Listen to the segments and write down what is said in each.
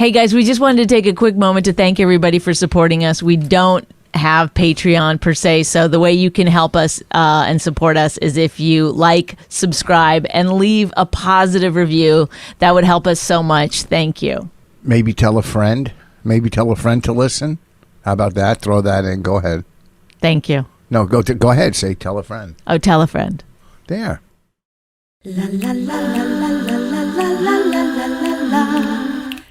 Hey guys, we just wanted to take a quick moment to thank everybody for supporting us. We don't have Patreon per se, so the way you can help us and support us is if you like, subscribe, and leave a positive review. That would help us so much. Thank you. Maybe tell a friend. Maybe tell a friend to listen. How about that? Throw that in. Go ahead. Thank you. No, go ahead. Say tell a friend. Oh, tell a friend. There. La la la la la la la la la la la la.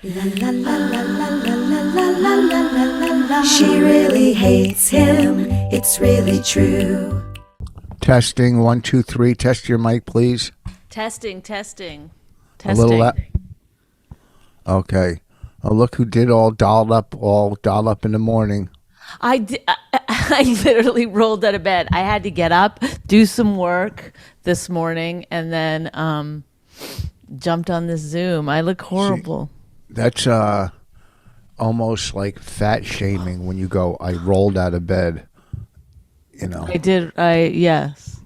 La la la la la la la la la la la la. She really hates him. It's really true. Testing 1, 2, 3. Test your mic, please. Testing. A little. Okay. Oh, look who did all dolled up in the morning. I literally rolled out of bed. I had to get up, do some work this morning, and then jumped on this Zoom. I look horrible. That's almost like fat shaming when you go, I rolled out of bed. You know. Yes.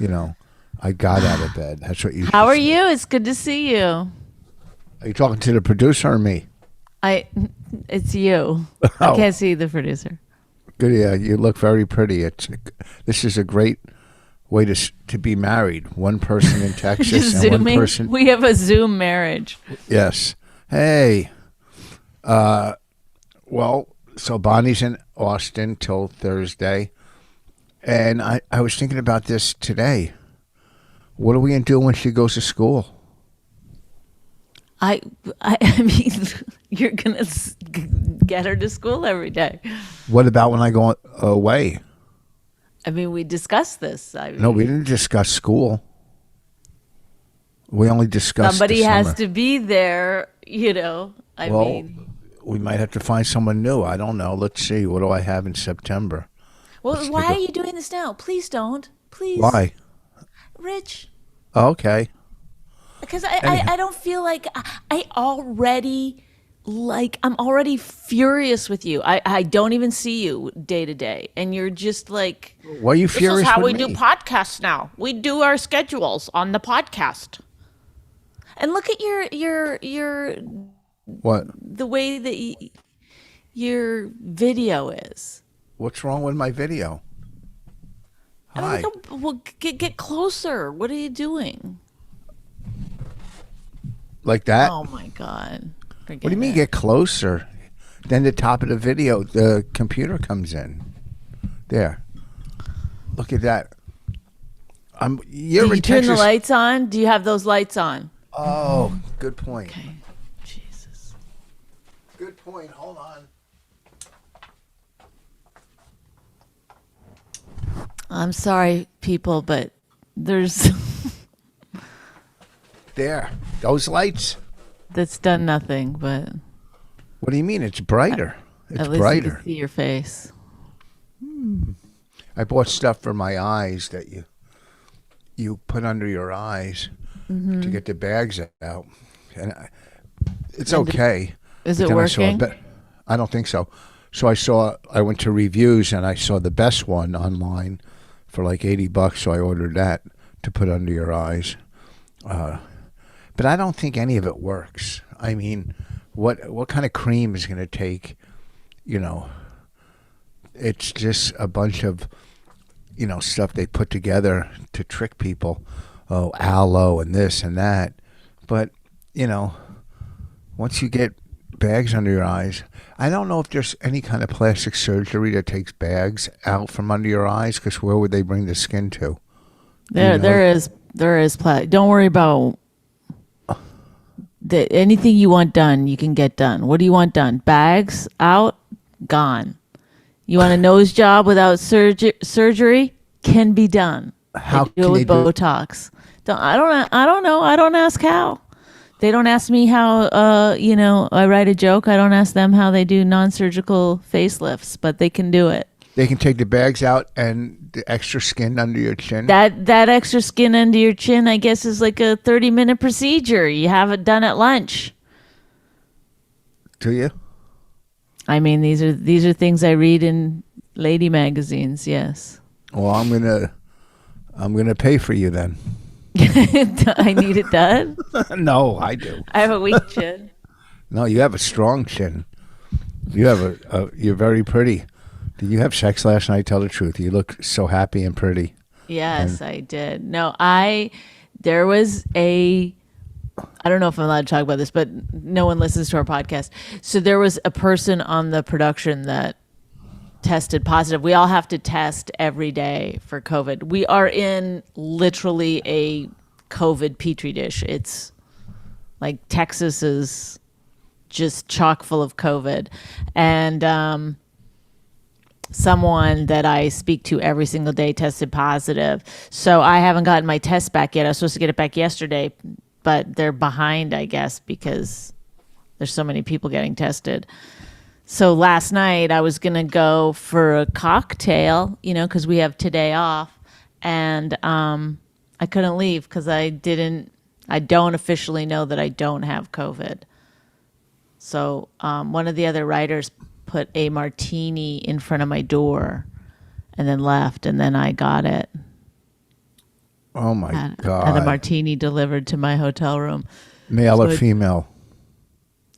You know, I got out of bed. That's what you How are you? It's good to see you. Are you talking to the producer or me? It's you. I can't see the producer. Good, yeah. You look very pretty. This is a great way to be married. One person in Texas and Zooming? one person. We have a Zoom marriage. Yes. Hey. Well, so Bonnie's in Austin till Thursday, and I was thinking about this today. What are we gonna do when she goes to school? I mean, you're gonna get her to school every day. What about when I go away? I mean, we discussed this. No, we didn't discuss school. We only discussed somebody the has summer. to be there. You know, I mean, we might have to find someone new. I don't know. Let's see. What do I have in September? well, why are you doing this now? Please don't. Please. Why? Rich? Okay. Because I don't feel like I'm already furious with you. I don't even see you day to day, and you're just like, Why are you furious This is how with we me? do podcasts now. We do our schedules on the podcast. and look at your What? the way that your video is. What's wrong with my video? I Hi. mean, well, get closer. What are you doing? Like that? Oh my God! Forget What do you mean it. get closer? Then the top of the video, the computer comes in. There. Look at that. You're Did in you turn the Texas. lights on? Do you have those lights on? Oh, good point. Okay. Jesus. Good point. Hold on. I'm sorry, people, but there's There. Those lights. that's done nothing. But What do you mean? It's brighter. It's at least you brighter. can see your face. I bought stuff for my eyes that you put under your eyes to get the bags out, and it's okay. Is But it then I saw working? I don't think so. So I went to reviews and I saw the best one online for like $80. So I ordered that to put under your eyes. But I don't think any of it works. I mean, what kind of cream is going to take? You know, it's just a bunch of stuff they put together to trick people. Oh, aloe and this and that. But once you get bags under your eyes, I don't know if there's any kind of plastic surgery that takes bags out from under your eyes, because where would they bring the skin to? There is don't worry about anything you want done. You can get done. What do you want done? Bags out, gone. You want a nose job without surgery? Can be done. How They do can it with they do it? Botox. I don't know. I don't ask how. They don't ask me how. I write a joke. I don't ask them how they do non-surgical facelifts, but they can do it. They can take the bags out and the extra skin under your chin. That extra skin under your chin, I guess, is like a 30-minute procedure. You have it done at lunch. Do you? I mean, these are things I read in lady magazines. Yes. Well, I'm gonna pay for you then. I need it done. No, I do. I have a weak chin. No, you have a strong chin. You have you're very pretty. Did you have sex last night? Tell the truth. You look so happy and pretty. Yes, I did. No, there was I don't know if I'm allowed to talk about this, but no one listens to our podcast. So there was a person on the production that tested positive. We all have to test every day for COVID. We are in literally a COVID petri dish. It's like Texas is just chock full of COVID. And someone that I speak to every single day tested positive. So I haven't gotten my test back yet. I was supposed to get it back yesterday, but they're behind, I guess, because there's so many people getting tested. So last night I was going to go for a cocktail, because we have today off. And I couldn't leave because I don't officially know that I don't have COVID. So one of the other writers put a martini in front of my door and then left, and then I got it. Oh my God. Had a martini delivered to my hotel room. Male or female?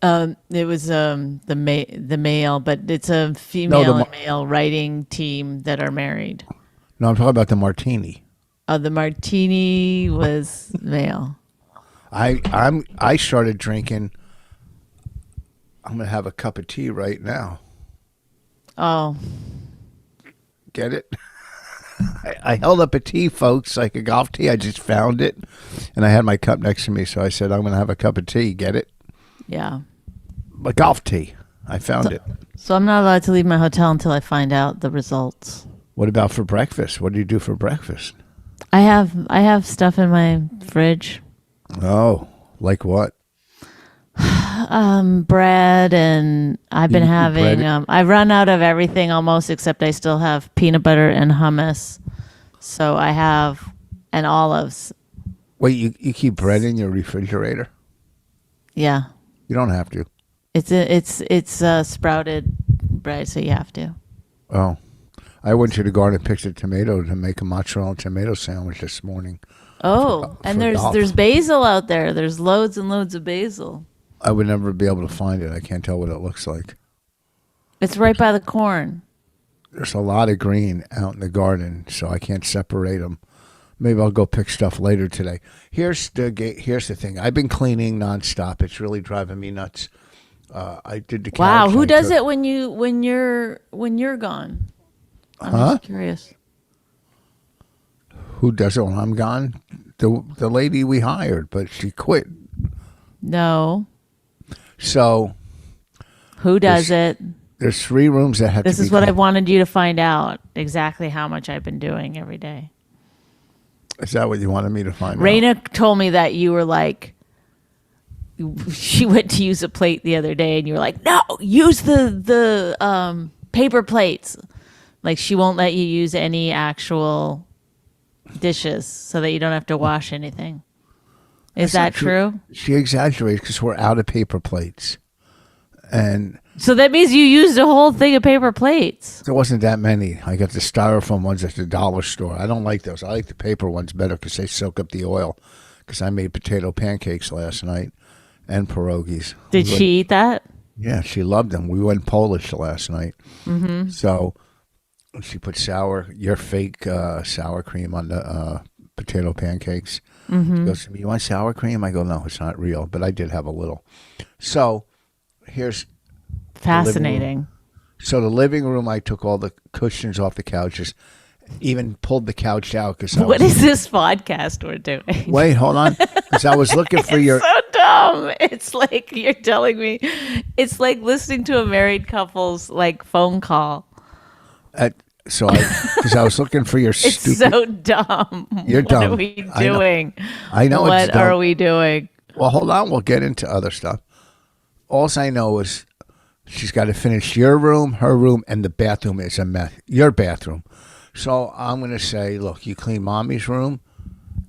It was the male, but it's a female and male writing team that are married. No, I'm talking about the martini. Oh, the martini was male. I started drinking. I'm gonna have a cup of tea right now. Oh, get it? I held up a tea, folks, like a golf tee. I just found it, and I had my cup next to me, so I said, I'm gonna have a cup of tea. Get it? Yeah. A golf tea. I found it. So I'm not allowed to leave my hotel until I find out the results. What about for breakfast? What do you do for breakfast? I have stuff in my fridge. Oh, like what? Bread, and I've been having. I've run out of everything almost, except I still have peanut butter and hummus. So I have and olives. Wait, you keep bread in your refrigerator? Yeah. You don't have to. It's sprouted bread, so you have to. Oh, I went to the garden and picked a tomato to make a mozzarella tomato sandwich this morning. Oh, and there's basil out there. There's loads and loads of basil. I would never be able to find it. I can't tell what it looks like. It's right by the corn. There's a lot of green out in the garden, so I can't separate them. Maybe I'll go pick stuff later today. Here's the thing. I've been cleaning nonstop. It's really driving me nuts. I did the couch. Wow, who does it when you're gone? I'm just curious. Who does it when I'm gone? The lady we hired, but she quit. No. So who does it? There's 3 rooms that have to be. This is what I wanted you to find out, exactly how much I've been doing every day. Is that what you wanted me to find out? Raina told me that you were like, she went to use a plate the other day and you were like, no, use the paper plates. Like she won't let you use any actual dishes so that you don't have to wash anything. Is that true? She exaggerates because we're out of paper plates. And so that means you used a whole thing of paper plates. There wasn't that many. I got the styrofoam ones at the dollar store. I don't like those. I like the paper ones better because they soak up the oil. Because I made potato pancakes last night and pierogies. Did she eat that? Yeah, she loved them. We went Polish last night. Mm-hmm. So she put your fake sour cream on the potato pancakes. Mm-hmm. She goes to me, you want sour cream? I go, no, it's not real. But I did have a little. So here's fascinating. So the living room, I took all the cushions off the couches, even pulled the couch out. What is this podcast we're doing? Wait, hold on. Because I was looking for your... so dumb. It's like you're telling me. It's like listening to a married couple's like phone call. Because I was looking for your It's stupid... so dumb. You're dumb. What are we doing? I know what it's dumb. are we doing? Well, hold on. We'll get into other stuff. All I know is she's got to finish your room, her room, and the bathroom is a mess. Your bathroom. So I'm going to say, look, you clean mommy's room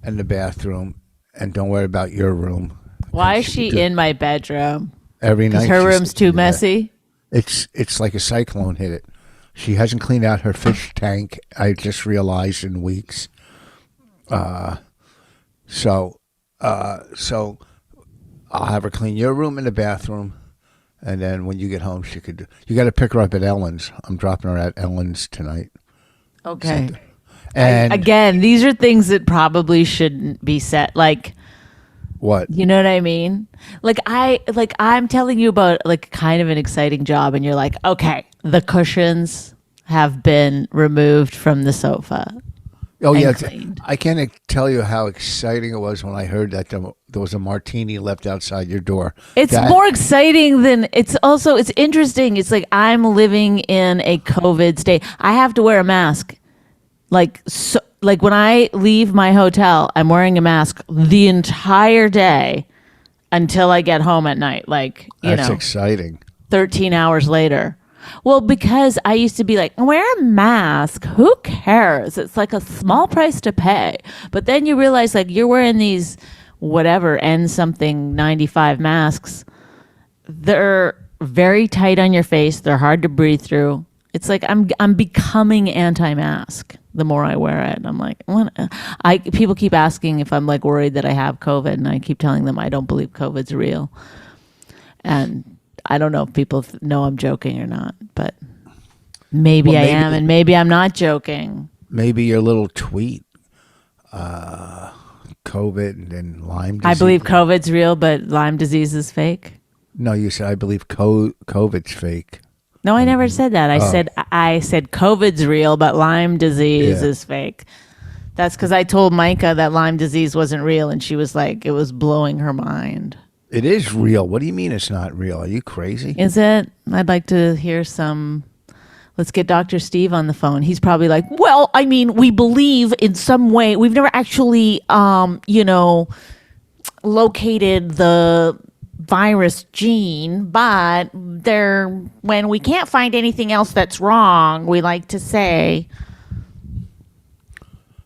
and the bathroom, and don't worry about your room. Why is she in my bedroom? Every night. Her room's too messy? It's like a cyclone hit it. She hasn't cleaned out her fish tank, I just realized, in weeks. So I'll have her clean your room and the bathroom, And then when you get home, you got to pick her up at Ellen's. I'm dropping her at Ellen's tonight. Okay. And Again, these are things that probably shouldn't be said. Like, what? you know what I mean? I'm telling you about like kind of an exciting job, and you're like, okay, the cushions have been removed from the sofa. Oh, yeah. Cleaned. I can't tell you how exciting it was when I heard that there was a martini left outside your door. It's more exciting than it's interesting. It's like I'm living in a COVID state. I have to wear a mask. Like when I leave my hotel, I'm wearing a mask the entire day until I get home at night. Like, That's exciting. 13 hours later. Well, because I used to be like, wear a mask. Who cares? It's like a small price to pay. But then you realize like you're wearing these whatever N something 95 masks. They're very tight on your face. They're hard to breathe through. It's like I'm becoming anti-mask the more I wear it. I'm like, people keep asking if I'm like worried that I have COVID, and I keep telling them I don't believe COVID's real. And I don't know if people know I'm joking or not, but maybe I am, and maybe I'm not joking. Maybe your little tweet, COVID and Lyme disease. I believe COVID's real, but Lyme disease is fake. No, you said I believe COVID's fake. No, I never said that. I said COVID's real, but Lyme disease is fake. That's because I told Micah that Lyme disease wasn't real, and she was like, it was blowing her mind. It is real. What do you mean it's not real? Are you crazy? Is it? I'd like to hear some. Let's get Dr. Steve on the phone. He's probably like, well, I mean, we believe in some way. We've never actually, located the virus gene, but when we can't find anything else that's wrong, we like to say.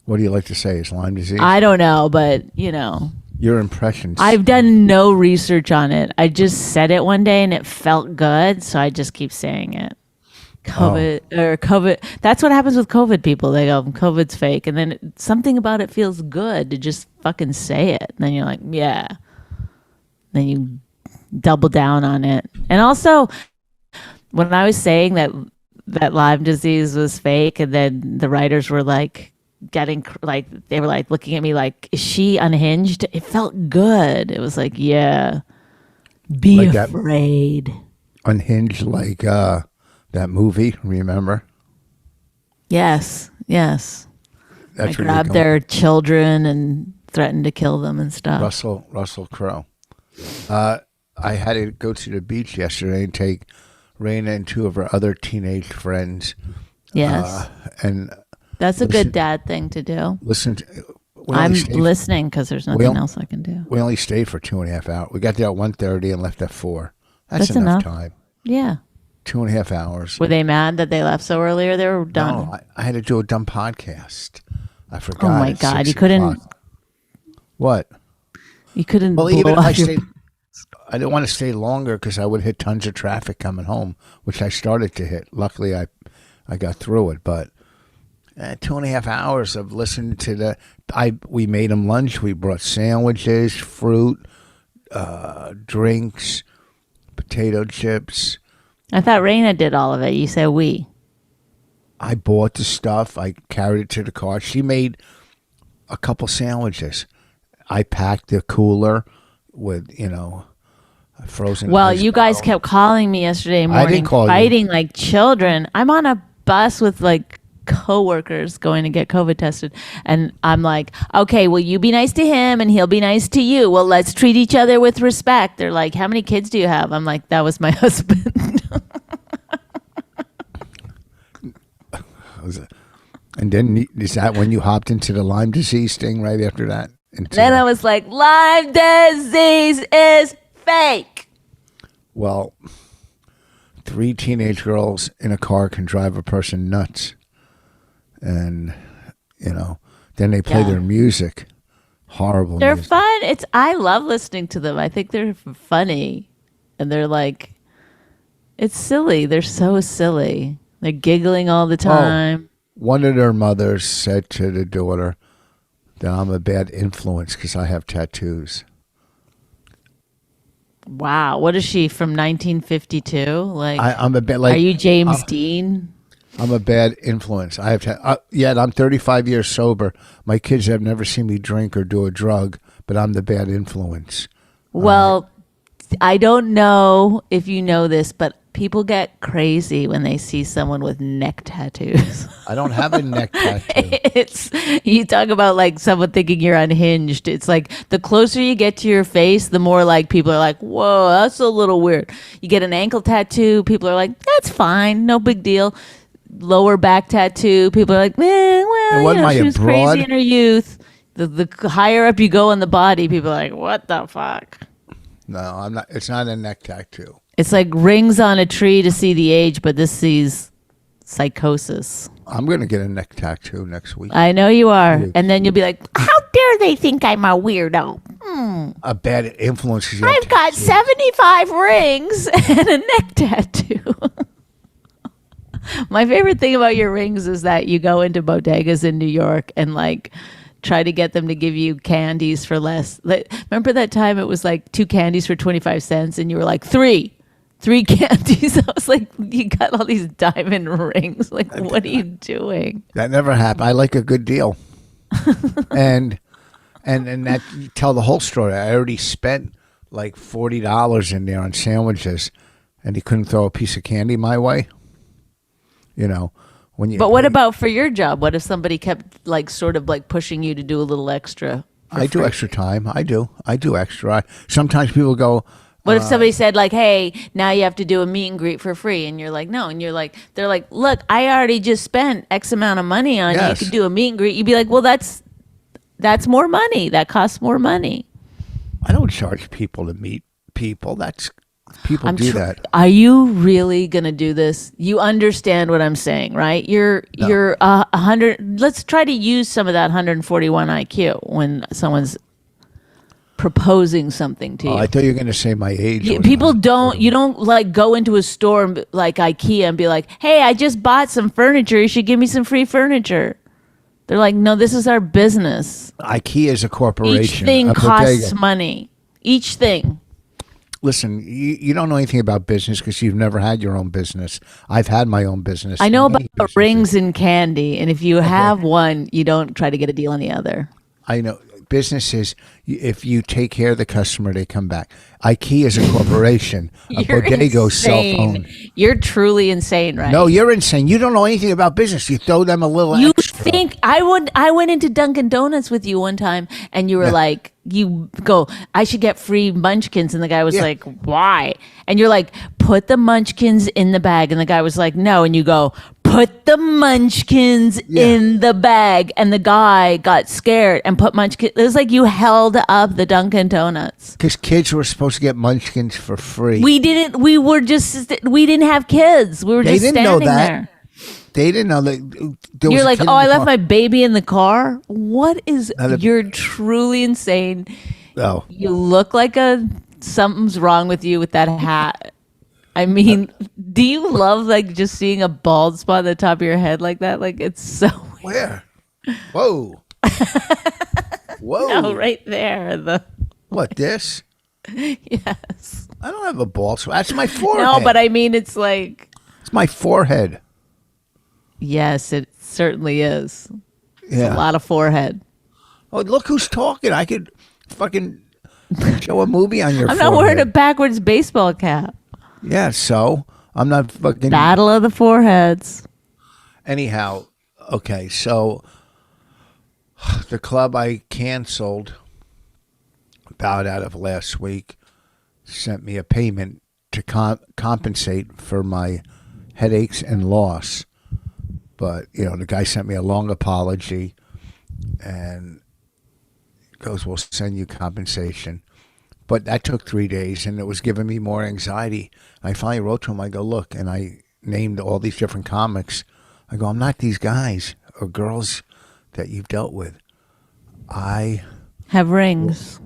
What do you like to say? Is Lyme disease? I don't know, but Your impressions. I've done no research on it. I just said it one day and it felt good, so I just keep saying it. COVID. That's what happens with COVID people. They go, COVID's fake, and then something about it feels good to just fucking say it. And then you're like, yeah. Then you double down on it. And also, when I was saying that Lyme disease was fake, and then the writers were like, they were like looking at me like, is she unhinged? It felt good. It was like, yeah, be like afraid. Unhinged, like that movie, remember? Yes. That's I grabbed their children and threatened to kill them and stuff. Russell Crowe. I had to go to the beach yesterday and take Raina and two of her other teenage friends. Yes. And that's a good dad thing to do. I'm listening because there's nothing else I can do. We only stayed for 2.5 hours. We got there at 1:30 and left at 4. That's enough time. Yeah. 2.5 hours. Were they mad that they left so early, or they were done? No, I had to do a dumb podcast. I forgot. Oh my God. You couldn't. What? You couldn't. Well, even if I stayed, I didn't want to stay longer because I would hit tons of traffic coming home, which I started to hit. Luckily, I got through it, but 2.5 hours of listening to we made them lunch. We brought sandwiches, fruit, drinks, potato chips. I thought Raina did all of it. You said we. I bought the stuff. I carried it to the car. She made a couple sandwiches. I packed the cooler with, frozen. Well, you guys kept calling me yesterday morning, I didn't call fighting you. like children. I'm on a bus with like coworkers going to get COVID tested, and I'm like, okay, well, you be nice to him and he'll be nice to you. Well, let's treat each other with respect. They're like, how many kids do you have? I'm like, that was my husband. And then is that when you hopped into the Lyme disease thing right after that? Then I was like, Lyme disease is fake. Well, 3 teenage girls in a car can drive a person nuts. And, then they play their music. Horrible They're music. fun. I love listening to them. I think they're funny. And they're like, it's silly. They're so silly. They're giggling all the time. One of their mothers said to the daughter that I'm a bad influence because I have tattoos. Wow. What is she from 1952? Like, I'm a bit like. are you James Dean? I'm a bad influence. I have to. Yet I'm 35 years sober. My kids have never seen me drink or do a drug, but I'm the bad influence. Well, I don't know if you know this, but people get crazy when they see someone with neck tattoos. I don't have a neck tattoo. It's you talk about like someone thinking you're unhinged. It's like the closer you get to your face, the more like people are like, "Whoa, that's a little weird." You get an ankle tattoo, people are like, "That's fine, no big deal." Lower back tattoo, people are like, well, And what am I, she a was broad? crazy in her youth. The higher up you go on the body, people are like, "What the fuck?" No, I'm not. It's not a neck tattoo. It's like rings on a tree to see the age, but this sees psychosis. I'm going to get a neck tattoo next week. I know you are. And then you'll be like, how dare they think I'm a weirdo? A bad influence. Is I've got 75 rings and a neck tattoo. My favorite thing about your rings is that you go into bodegas in New York and like try to get them to give you candies for less. Like, remember that time it was like 2 candies for 25 cents and you were like, three candies. I was like, you got all these diamond rings. Like, what are you doing? That never happened. I like a good deal. and that you tell the whole story. I already spent like $40 in there on sandwiches, and he couldn't throw a piece of candy my way. You know, when you. But what about for your job? What if somebody kept like sort of like pushing you to do a little extra? I do extra time. I do extra. Sometimes people go. What if somebody said like, "Hey, now you have to do a meet and greet for free," and you're like, "No," and you're like, "They're like, look, I already just spent X amount of money on you. You Yes. could do a meet and greet." You'd be like, "Well, that's more money. That costs more money." I don't charge people to meet people. That's people do that. Are you really gonna do this? You understand what I'm saying, right? You're 100. Let's try to use some of that 141 IQ when someone's proposing something to you. I thought you were going to say my age. People don't. You don't like go into a store and like IKEA and be like, "Hey, I just bought some furniture. You should give me some free furniture." They're like, "No, this is our business. IKEA is a corporation. Each thing a costs bodega. money. Each thing." Listen, you don't know anything about business because you've never had your own business. I've had my own business. I know about Many businesses. rings and candy, and if you have one, you don't try to get a deal on the other. I know. Businesses, if you take care of the customer, they come back. IKEA is a corporation. A bodega cell phone. You're truly insane, right? No, you're insane. You don't know anything about business. You throw them a little You extra. think I went into Dunkin Donuts with you one time and you were like, you go, "I should get free munchkins," and the guy was like, "Why?" And you're like, "Put the munchkins in the bag," and the guy was like, "No," and you go, "Put the munchkins in the bag," and the guy got scared and put munchkins. It was like you held up the Dunkin Donuts. Because kids were supposed to get munchkins for free. We didn't. We didn't have kids. We were They just didn't know standing that. there. They didn't know that. There was You're a like, kid "Oh, in I the left car." my baby in the car." What is? Now the- You're truly insane. Oh. You look like something's wrong with you with that hat. I mean, do you love like just seeing a bald spot on the top of your head like that? Like it's so Where? Whoa. Whoa. no, right there. What, this? Yes. I don't have a bald spot. That's my forehead. No, but I mean, it's like It's my forehead. yes, it certainly is. It's Yeah. a lot of forehead. Oh, look who's talking. I could fucking show a movie on your I'm forehead. not wearing a backwards baseball cap. Yeah, so I'm not fucking. Battle of the foreheads. Anyhow, okay, so the club I canceled, bowed out of last week, sent me a payment to compensate for my headaches and loss. But, the guy sent me a long apology and goes, "We'll send you compensation." But that took 3 days, and it was giving me more anxiety. I finally wrote to him. I go, "Look," and I named all these different comics. I go, "I'm not these guys or girls that you've dealt with. I Have rings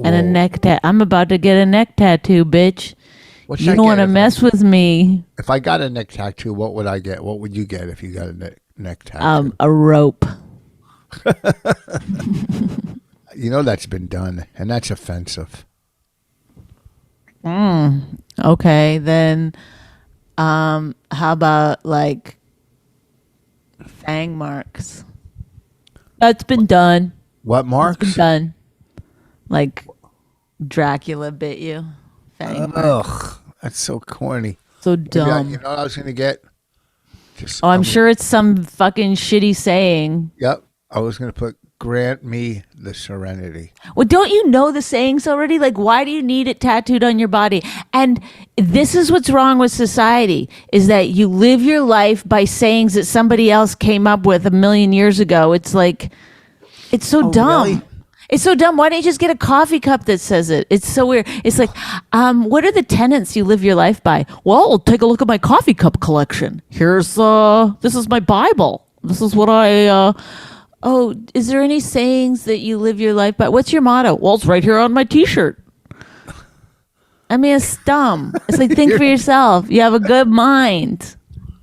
and a Whoa. neck tattoo. I'm about to get a neck tattoo, bitch. What should You I don't get want to if I- mess with me. If I got a neck tattoo, what would I get? What would you get if you got a neck tattoo? A rope. That's been done, and that's offensive. Okay, then how about like fang marks? That's been done. What That's been marks? done. Like Dracula bit you. Fang marks. Ugh, that's so corny. So Maybe dumb. you know what I was gonna get? Just Oh, I'm sure it's some fucking shitty saying. Yep, I was gonna put "Grant me the serenity." Well, don't you know the sayings already? Like, why do you need it tattooed on your body? And this is what's wrong with society, is that you live your life by sayings that somebody else came up with a million years ago. It's like, it's so dumb. really? It's so dumb. Why don't you just get a coffee cup that says it? It's so weird. It's like, what are the tenets you live your life by? Well, take a look at my coffee cup collection. Here's, this is my Bible. This is what I, oh, is there any sayings that you live your life by? What's your motto? Well, it's right here on my t-shirt. I mean, it's dumb. It's like, think for yourself. You have a good mind,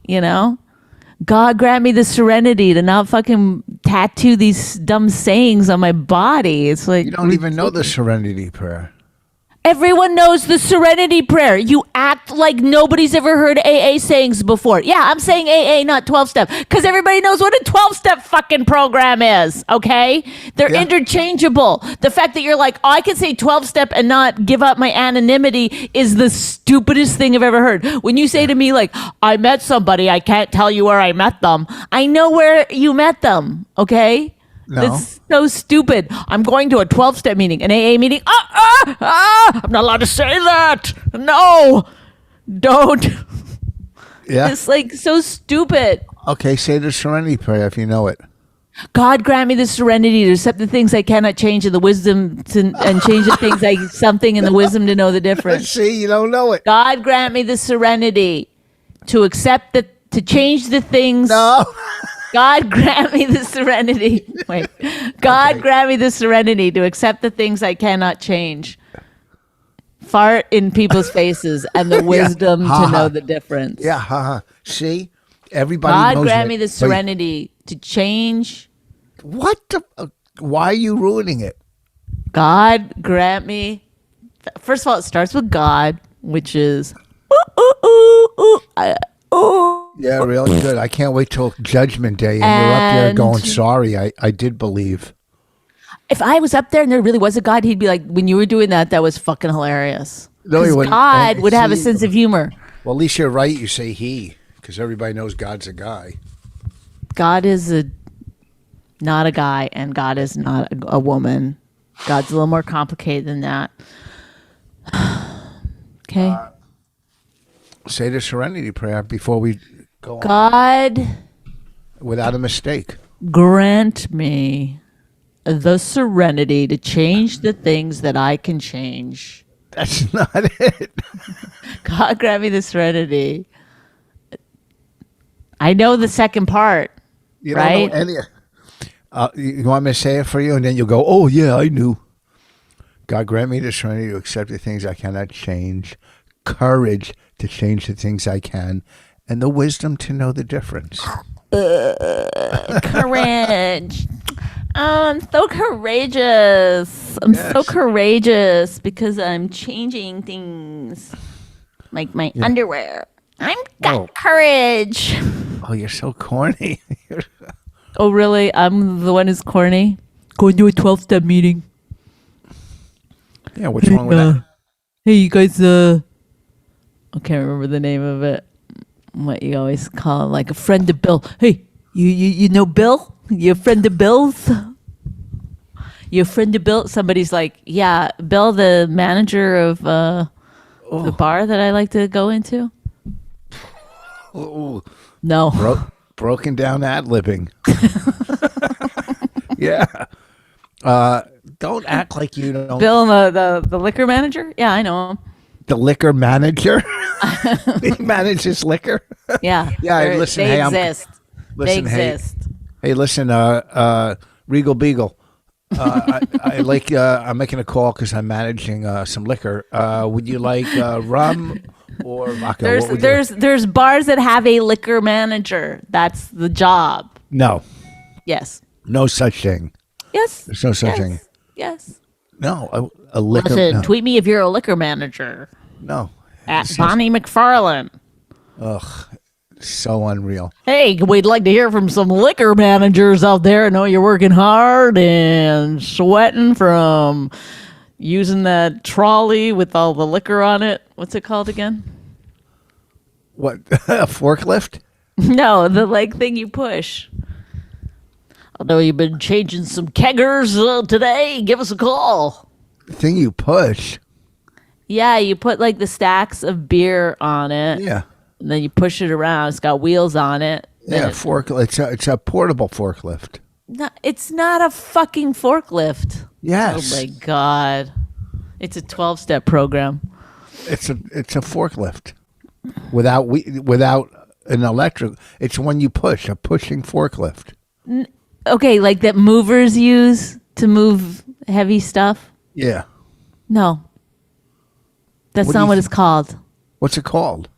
you know? God grant me the serenity to not fucking tattoo these dumb sayings on my body. It's like, You don't even know the serenity prayer. everyone knows the serenity prayer. You act like nobody's ever heard AA sayings before. Yeah, I'm saying AA, not 12-step, because everybody knows what a 12-step fucking program is, okay? They're Yeah. interchangeable. The fact that you're like, oh, I can say 12-step and not give up my anonymity is the stupidest thing I've ever heard. When you say to me, like, I met somebody, I can't tell you where I met them. I know where you met them, okay? No. That's so stupid. I'm going to a 12-step meeting, an AA meeting. I'm not allowed to say that. No, don't. Yeah. It's like so stupid. Okay, say the serenity prayer if you know it. God grant me the serenity to accept the things I cannot change and the wisdom to, and change the things I something and the wisdom to know the difference. See, you don't know it. God grant me the serenity to accept to change the things. No. God grant me the serenity. Wait. God grant me the serenity to accept the things I cannot change. Fart in people's faces and the wisdom Ha, to ha. know the difference. Yeah, haha. See, everybody God knows grant it. me the But serenity to change. what the? Why are you ruining it? God grant me. First of all, it starts with God, which is ooh, ooh, ooh, ooh, ooh. Yeah, really good. I can't wait till Judgment Day and you're up there And- going, sorry, I did believe. If I was up there and there really was a God, he'd be like, when you were doing that, that was fucking hilarious. No, he 'Cause wouldn't. God would have a See, sense of humor. Well, at least you're right. You say he, because everybody knows God's a guy. God is not a guy, and God is not a woman. God's a little more complicated than that. Okay. Say the serenity prayer before we go on God without a mistake. grant me the serenity to change the things that I can change. That's not it. God grant me the serenity. I know the second part. You don't Right? know any. You want me to say it for you, and then you'll go, "Oh yeah, I knew." God grant me the serenity to accept the things I cannot change, courage to change the things I can, and the wisdom to know the difference. Courage. Oh, I'm so courageous. I'm so Yes. courageous because I'm changing things like my underwear. I'm got Oh. courage. Oh, you're so corny. Oh, really? I'm the one who's corny? Going to a 12-step meeting. Yeah, what's wrong with that? Hey, you guys, I can't remember the name of it. What you always call him, like a friend of Bill. Hey, you know Bill? You a friend of Bill's? You a friend of Bill? Somebody's like, yeah, Bill, the manager of the bar that I like to go into. Ooh, No. broken down ad-libbing. Yeah. Don't act like you don't. Bill, the liquor manager? Yeah, I know him. The liquor manager. He manages liquor. Yeah. Yeah, They're- listen, They hey, exist. Listen, They hey, exist. hey, listen, Regal Beagle. I like. I'm making a call because I'm managing some liquor. Would you like rum or vodka? What would you- There's bars that have a liquor manager. That's the job. No, Yes. no such thing. Yes. There's no such yes. thing. Yes. No, a liquor. Listen, no. tweet me if you're a liquor manager. No. At Bonnie McFarlane. Ugh, so unreal. Hey, we'd like to hear from some liquor managers out there. I know you're working hard and sweating from using that trolley with all the liquor on it. What's it called again? What, a forklift? No, the thing you push. I know you've been changing some keggers today. Give us a call. The thing you push. Yeah, you put the stacks of beer on it. Yeah. And then you push it around. It's got wheels on it. Yeah, it's a portable forklift. No, it's not a fucking forklift. Yes. Oh my God. It's a 12-step program. It's a forklift. Without an electric, it's when you push, a pushing forklift. Okay, that movers use to move heavy stuff? Yeah. No. That's What do not you what th- it's called. What's it called?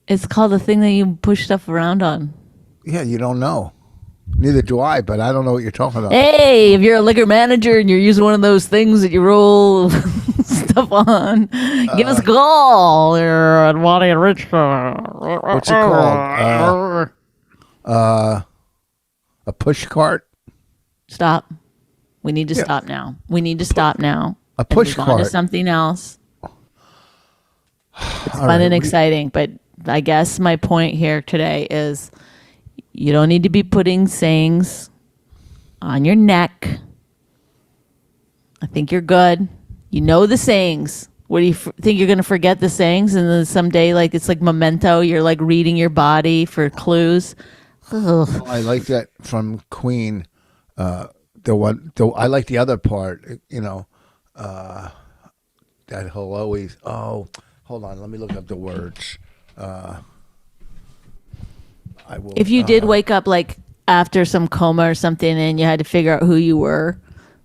It's called the thing that you push stuff around on. Yeah, you don't know. Neither do I, but I don't know what you're talking about. Hey, if you're a liquor manager and you're using one of those things that you roll stuff on, give us a call. You're at Waddy and Rich. What's it called? A push cart? Stop. We need to stop now. We need to stop now. A and push move on to cart. something else. It's fun right, and exciting, but I guess my point here today is you don't need to be putting sayings on your neck. I think you're good. You know the sayings. What do you think you're going to forget the sayings? And then someday, it's like memento. You're reading your body for clues. Ugh. I like that from Queen. I like the other part. That he'll always. Oh, hold on. Let me look up the words. I will. If you did wake up after some coma or something, and you had to figure out who you were,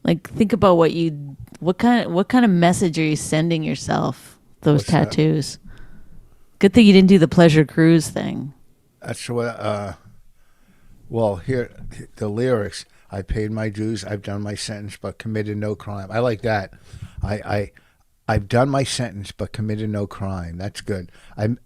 think about what kind of message are you sending yourself? Those What's that? tattoos. Good thing you didn't do the pleasure cruise thing. That's what. Well, here the lyrics. I paid my dues. I've done my sentence, but committed no crime. I like that. I've done my sentence, but committed no crime. That's good. And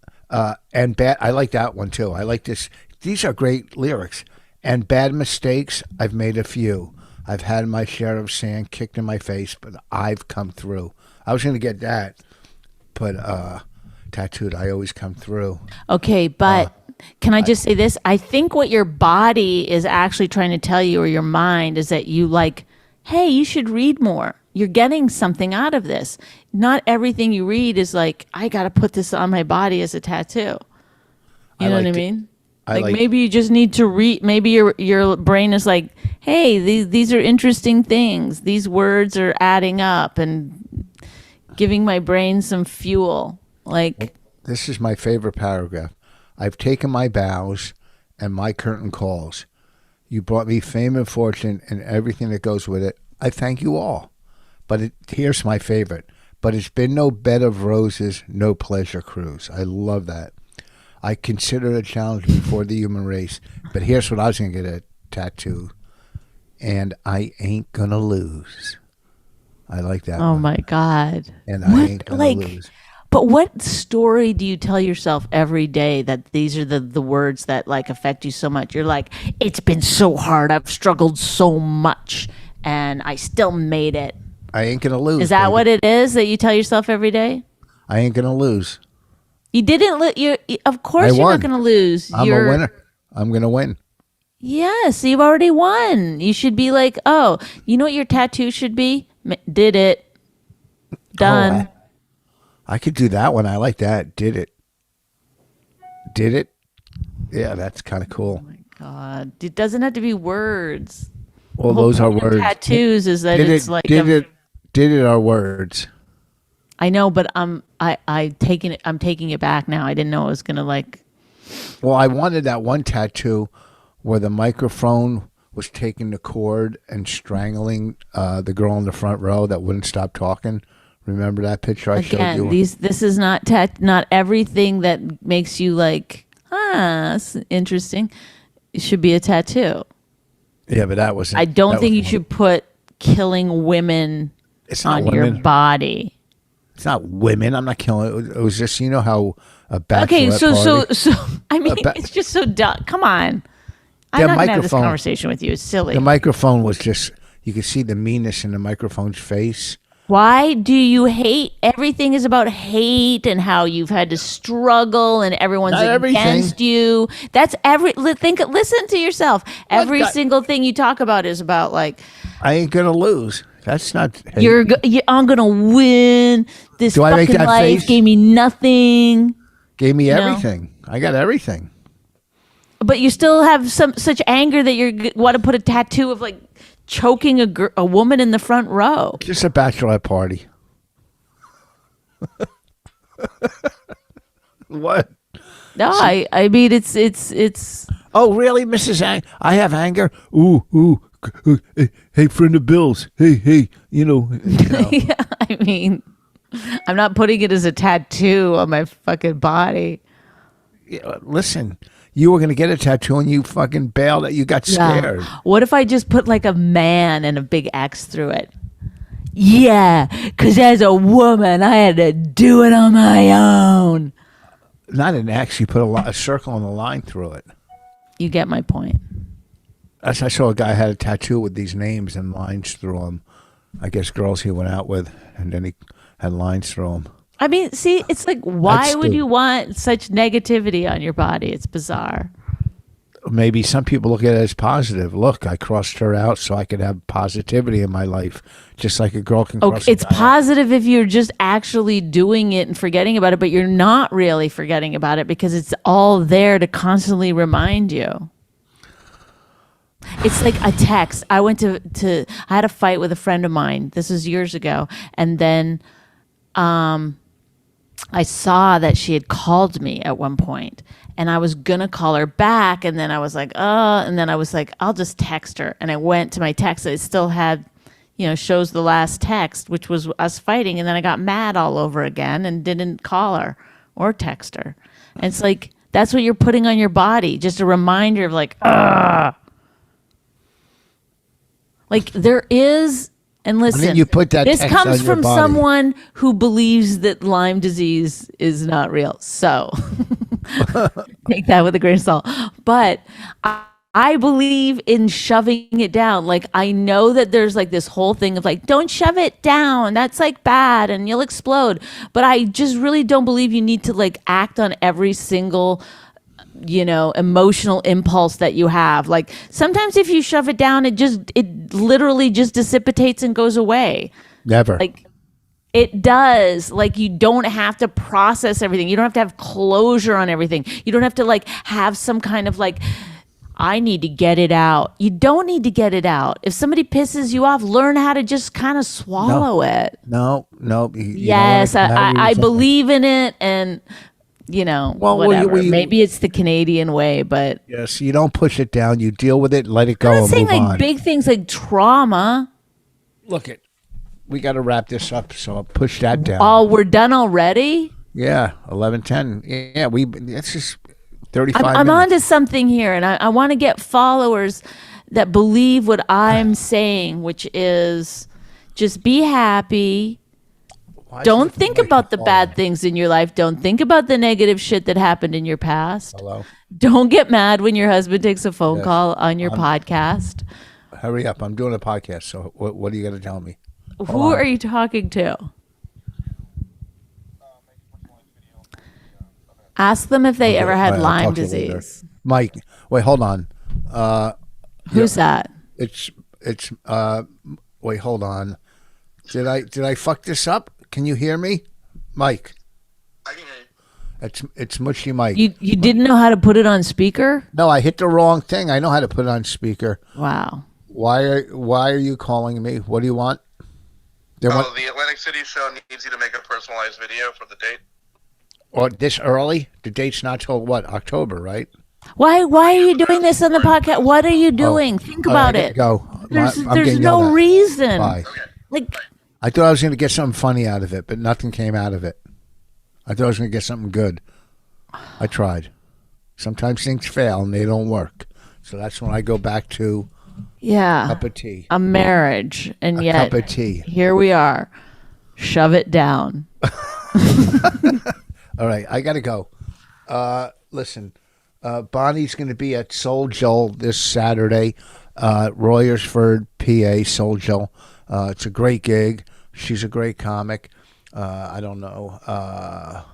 bad. I like that one too. I like this. These are great lyrics. And bad mistakes. I've made a few. I've had my share of sand kicked in my face, but I've come through. I was going to get that, but tattooed. I always come through. Okay, but can I just say this? I think what your body is actually trying to tell you, or your mind, is that you hey, you should read more. You're getting something out of this. Not everything you read is I got to put this on my body as a tattoo. You know what I mean? Maybe you just need to read. Maybe your brain is hey, these are interesting things. These words are adding up and giving my brain some fuel. This is my favorite paragraph. I've taken my bows and my curtain calls. You brought me fame and fortune and everything that goes with it. I thank you all. But here's my favorite. But it's been no bed of roses, no pleasure cruise. I love that. I consider it a challenge before the human race. But here's what I was going to get a tattoo. And I ain't going to lose. I like that Oh one. my God. And I ain't going to lose. But what story do you tell yourself every day that these are the words that affect you so much? You're it's been so hard. I've struggled so much and I still made it. I ain't going to lose. Is that baby. what it is that you tell yourself every day? I ain't going to lose. You didn't of course you're won. not going to lose. I'm a winner. I'm going to win. Yes, you've already won. You should be oh, you know what your tattoo should be? Did it. Done. Oh, I could do that one. I like that. Did it. Did it? Yeah, that's kind of cool. God, it doesn't have to be words. Well, The whole those are point of words. tattoos is that Did it's it? Did it are words. I know, but I'm taking it back now. I didn't know it was gonna Well, I wanted that one tattoo where the microphone was taking the cord and strangling the girl in the front row that wouldn't stop talking. Remember that picture I showed again. you? This is not not everything that makes you it's interesting. It should be a tattoo. Yeah, but that was. I don't think you should put killing women It's not on your women. body. It's not women. I'm not killing. It was just how a bachelorette Okay, party. so I mean, it's just so dumb. Come on, I'm not gonna have this conversation with you. It's silly. The microphone was just. You could see the meanness in the microphone's face. Why do you hate? Everything is about hate and how you've had to struggle and everyone's against you. That's listen to yourself. Every single thing you talk about is about like I ain't gonna lose. That's not. Hate. I'm gonna win. This Do I make fucking that life face? gave me nothing. Gave me everything. I got everything. But you still have such anger that you want to put a tattoo of like choking a woman in the front row. Just a bachelorette party. What? No, I mean it's. Oh really, Mrs. I have anger. Ooh. Hey, friend of Bill's. Hey. Yeah, I mean, I'm not putting it as a tattoo on my fucking body. Yeah, listen. You were going to get a tattoo and you fucking bailed. You got scared. Yeah. What if I just put like a man and a big X through it? Yeah, because as a woman, I had to do it on my own. Not an X. You put a circle and a line through it. You get my point. I saw a guy had a tattoo with these names and lines through them. I guess girls he went out with, and then he had lines through them. I mean, see, it's like, why would you want such negativity on your body? It's bizarre. Maybe some people look at it as positive. Look, I crossed her out so I could have positivity in my life, just like a girl can cross it's positive if you're just actually doing it and forgetting about it, but you're not really forgetting about it because it's all there to constantly remind you. It's like a text. I went I had a fight with a friend of mine. This was years ago. And then I saw that she had called me at one point and I was going to call her back. And then I was like, and then I was like, I'll just text her. And I went to my text. It still had, shows the last text, which was us fighting. And then I got mad all over again and didn't call her or text her. And it's like, that's what you're putting on your body. Just a reminder of like, like there is. And listen, you put that this comes on your from body. someone who believes that Lyme disease is not real. So take that with a grain of salt. But I believe in shoving it down. Like, I know that there's like this whole thing of like, don't shove it down. That's like bad and you'll explode. But I just really don't believe you need to like act on every single emotional impulse that you have. Like sometimes if you shove it down, it literally just dissipates and goes away. Never. Like it does. Like you don't have to process everything. You don't have to have closure on everything. You don't have to like have some kind of like, I need to get it out. You don't need to get it out. If somebody pisses you off, learn how to just kind of swallow it. No. Yes, I believe in it and whatever. Maybe it's the Canadian way, but yes, you don't push it down. You deal with it, let it go, I'm not and saying move like on. big things like trauma. Look, we got to wrap this up, so I'll push that down. Oh, we're done already? Yeah, 11:10. Yeah, it's just 35 I'm minutes. onto something here, and I want to get followers that believe what I'm saying, which is just be happy. Don't think about the bad things in your life. Don't think about the negative shit that happened in your past. Hello? Don't get mad when your husband takes a phone call on your podcast. Hurry up. I'm doing a podcast, so what are you going to tell me? Who are you talking to? Ask them if they ever had Lyme disease. Mike, wait, hold on. Who's that? It's wait, hold on. Did I fuck this up? Can you hear me? Mike. I can hear you. It's Mushy Mike. You didn't know how to put it on speaker? No, I hit the wrong thing. I know how to put it on speaker. Wow. Why are you calling me? What do you want? The Atlantic City show needs you to make a personalized video for the date. Or this early? The date's not till what? October, right? Why are you doing this on the podcast? What are you doing? Think about it. Go. There's no reason. Bye. Like I thought I was going to get something funny out of it, but nothing came out of it. I thought I was going to get something good. I tried. Sometimes things fail and they don't work. So that's when I go back to a cup of tea. A marriage. And yet cup of tea. Here we are. shove it down. All right, I got to go. Listen, Bonnie's going to be at Soul Joel this Saturday, Royersford, PA, Soul Joel. It's a great gig. She's a great comic. I don't know. I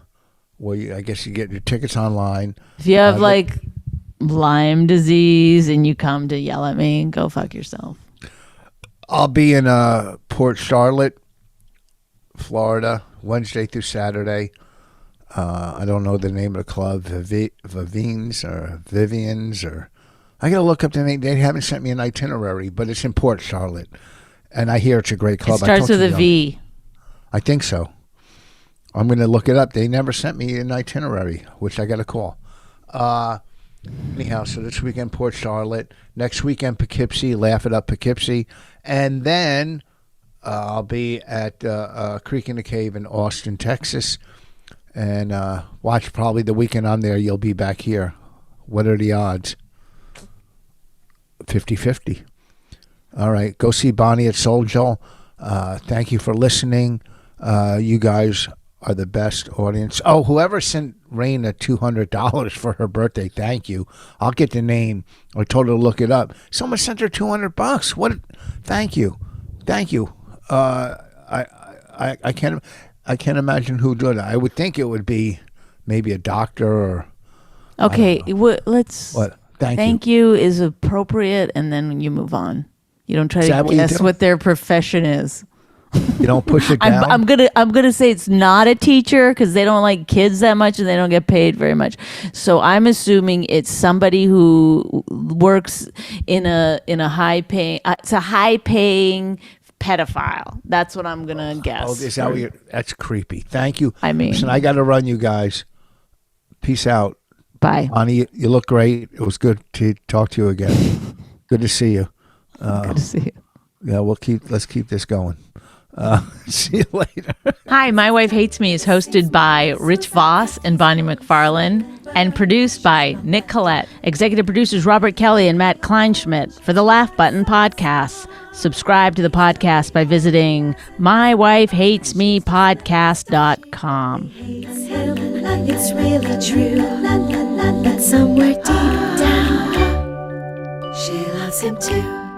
guess you get your tickets online. If you have Lyme disease and you come to yell at me, go fuck yourself. I'll be in Port Charlotte, Florida, Wednesday through Saturday. I don't know the name of the club, Vivians or Vivians, or I gotta look up the name. They haven't sent me an itinerary, but it's in Port Charlotte, and I hear it's a great club. It starts with a V. I think so. I'm gonna look it up. They never sent me an itinerary, which I gotta call. Anyhow, so this weekend Port Charlotte, next weekend Poughkeepsie, Laugh It Up Poughkeepsie, and then I'll be at Creek in the Cave in Austin, Texas. And watch probably the weekend I'm there, you'll be back here. What are the odds? 50-50. All right. Go see Bonnie at Soul Joel. Thank you for listening. You guys are the best audience. Oh, whoever sent Rain $200 for her birthday, thank you. I'll get the name. I told her to look it up. Someone sent her $200. What? Thank you. Thank you. I can't imagine who did it. I would think it would be maybe a doctor or. Okay, let's. What? Thank you is appropriate, and then you move on. You don't try to guess what their profession is. You don't push it down. I'm gonna say it's not a teacher because they don't like kids that much and they don't get paid very much. So I'm assuming it's somebody who works in a high paying. It's a high paying pedophile. That's what I'm gonna guess. Oh, is that what you're? That's creepy. Thank you. I mean, listen, I got to run, you guys. Peace out. Bye, Bonnie. You look great. It was good to talk to you again. Good to see you. Good to see you. Yeah, let's keep this going. See you later. Hi, My Wife Hates Me is hosted by Rich Voss and Bonnie McFarlane and produced by Nick Collette. Executive producers Robert Kelly and Matt Kleinschmidt for the Laugh Button podcast. Subscribe to the podcast by visiting mywifehatesmepodcast.com. It's really true, but somewhere deep down, she loves him too.